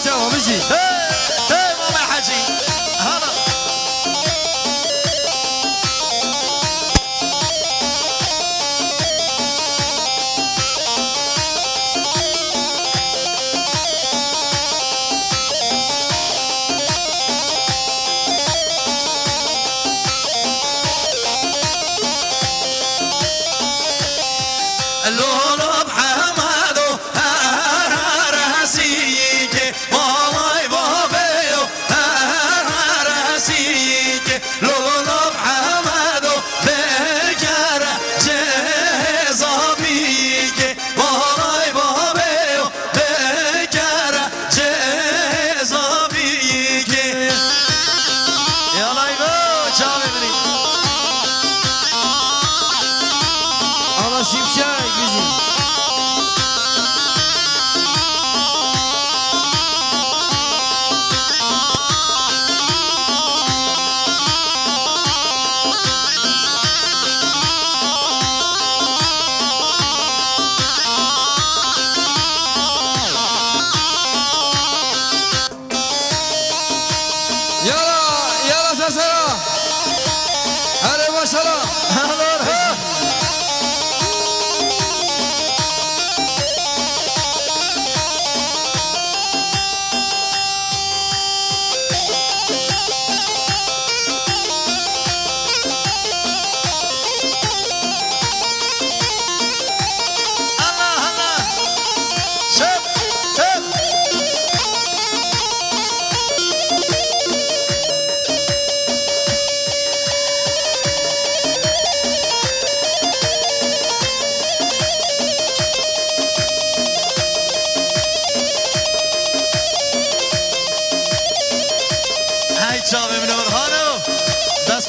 جواب بشی ماما حجی هلا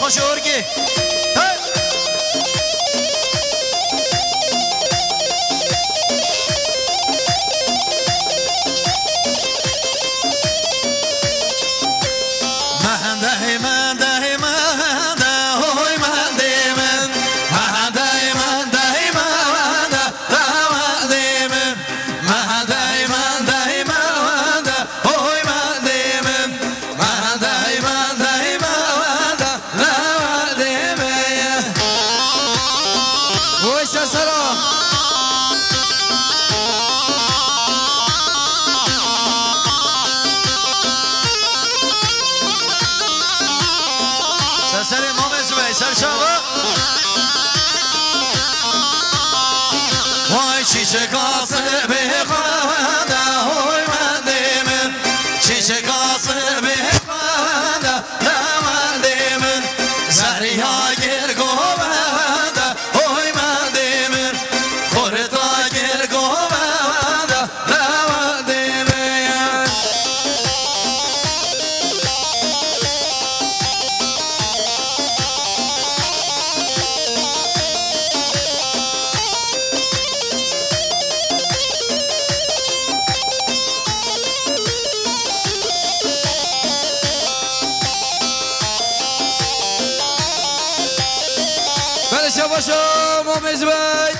خوش اورگی چیچه کاسه به خانده های من دیمن چیچه کاسه به خانده من دیمن زریا گرگو بنده های من دیمن خورتا گرگو بنده من دیمن باشو مومز بای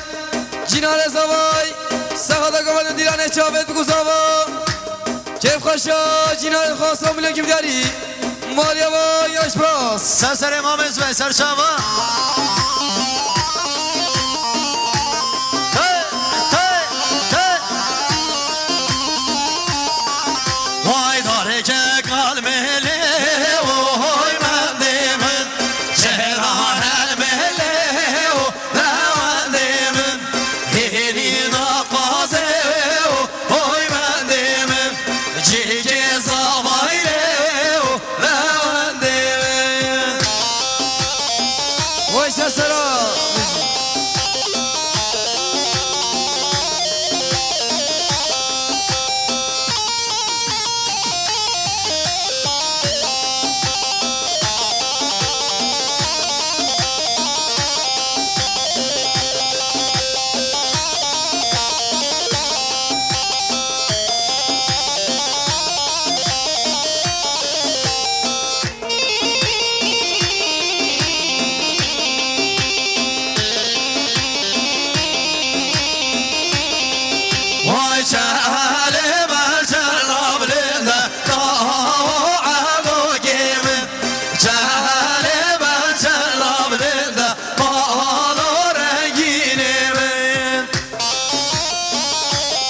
جینال زوای سخادا گوان دیرانه چاوت بگو زوا کیف خوشا جینال خواستم بلیون کم داری مالیا با یاش براس سر مومز بای سر چاوا وای داره که قلمه سرا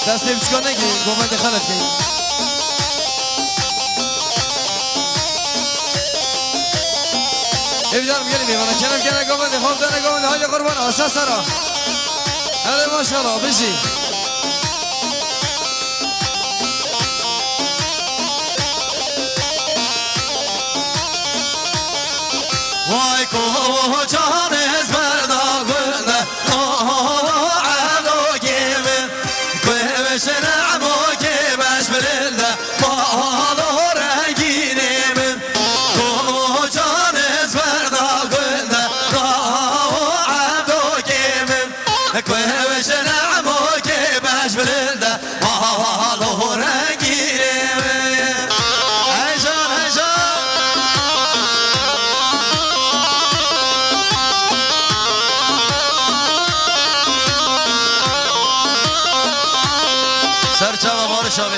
دسته بچکان نگیریم گومند خلط کنیم افجار میگریم ایوانا کنم کنه گومند خواب دانه گومند های قربان آساس سرا هره ماشاءالله بشی وای کوچان از بردا گنده عبدو گیمن کوش نعمو که بش بلنده مالو رنگینه من کوچان از بردا گنده عبدو گیمن کوش نعمو که بش بلنده مالو رنگینه من ایجان ایجان سرچه و بار شابه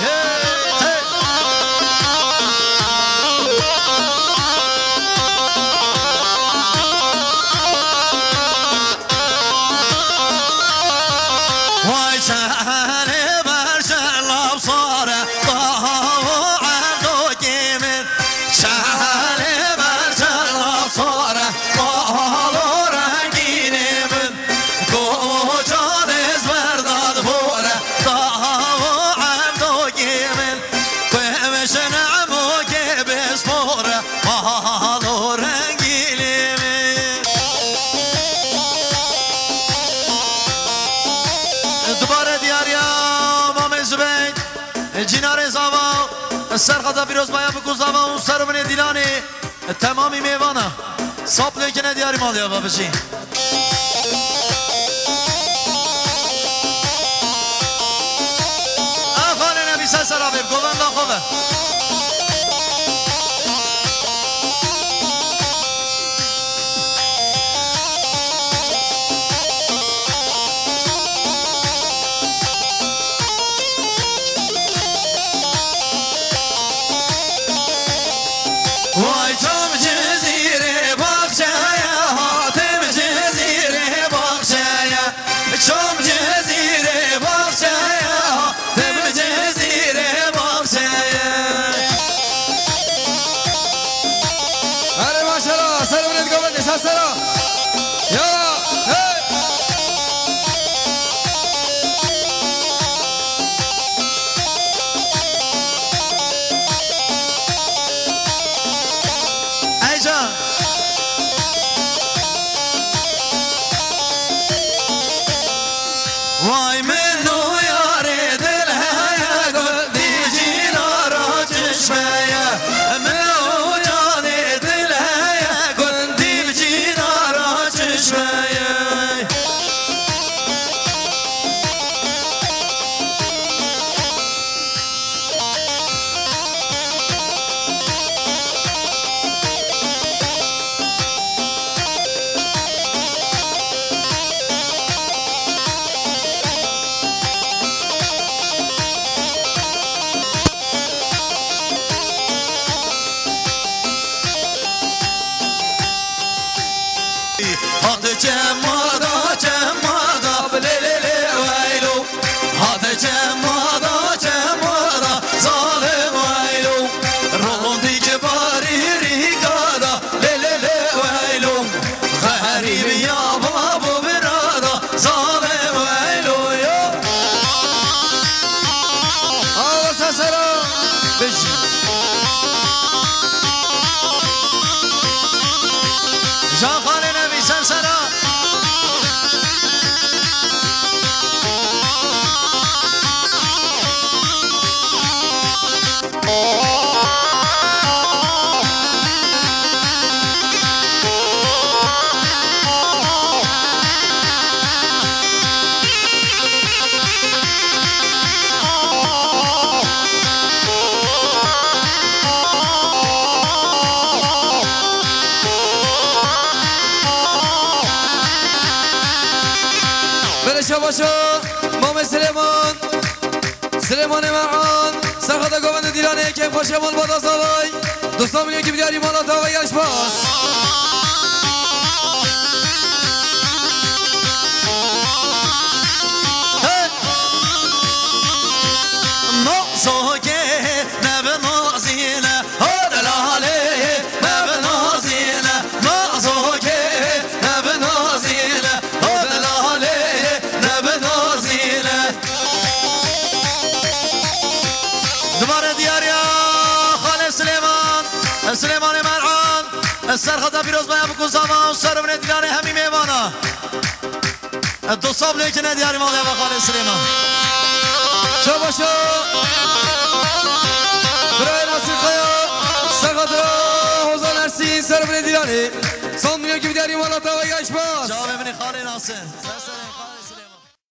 وای چهره بر شلاب ساره عبدو گیمن چهره بر شلاب ساره بالو رنگینه من کجان از برداد بوره عبدو گیمن کوش نعمو که بسپوره بالو رنگینه من دوباره دیاریا مام زبین جینار زاوا سرخطا بیروز بایا بکو زاوا اون سرمون دیلانی تمامی میوانا صاحب لیکنه دیاری مالیا بابشی آخان نبی سلام گوان دا خوبه وای چوم جزیره باغچه‌یا حاتم جزیره باغچه‌یا چوم جزیره باغچه‌یا حاتم جزیره باغچه‌یا هره ماشاءالله سرمونت گومند احساس سرا یالا هی ایجان وای منو یار دل هیا گل دیجینا را چشمه منو یار دل هیا گل دیجینا را چشمه هات جمادا بللل وایلو هات جمادا ظالم وایلو روندی که باری ریگادا للل وایلو غریب یا بابو برادا ظالم وایلو یا آساس سرا بشی جان خان نبی سرسرا برشا باشو مام سلیمان معان سرخطا گومند دیلانه که خوشمون بادا سالای دوستان میلیون که بیداری مالا تا و یش باز سرخدا پیروز باید بگذارم سر من دیدن همین میوانا دو سابله که ندیاری مالی و خاله سلیمان شباشا برای ناصر خیا سرخدا حوزان ارسین سر من دیدانه 100 میلیون که بیداری مالا تا ویگش باز جا ببینی خاله ناصر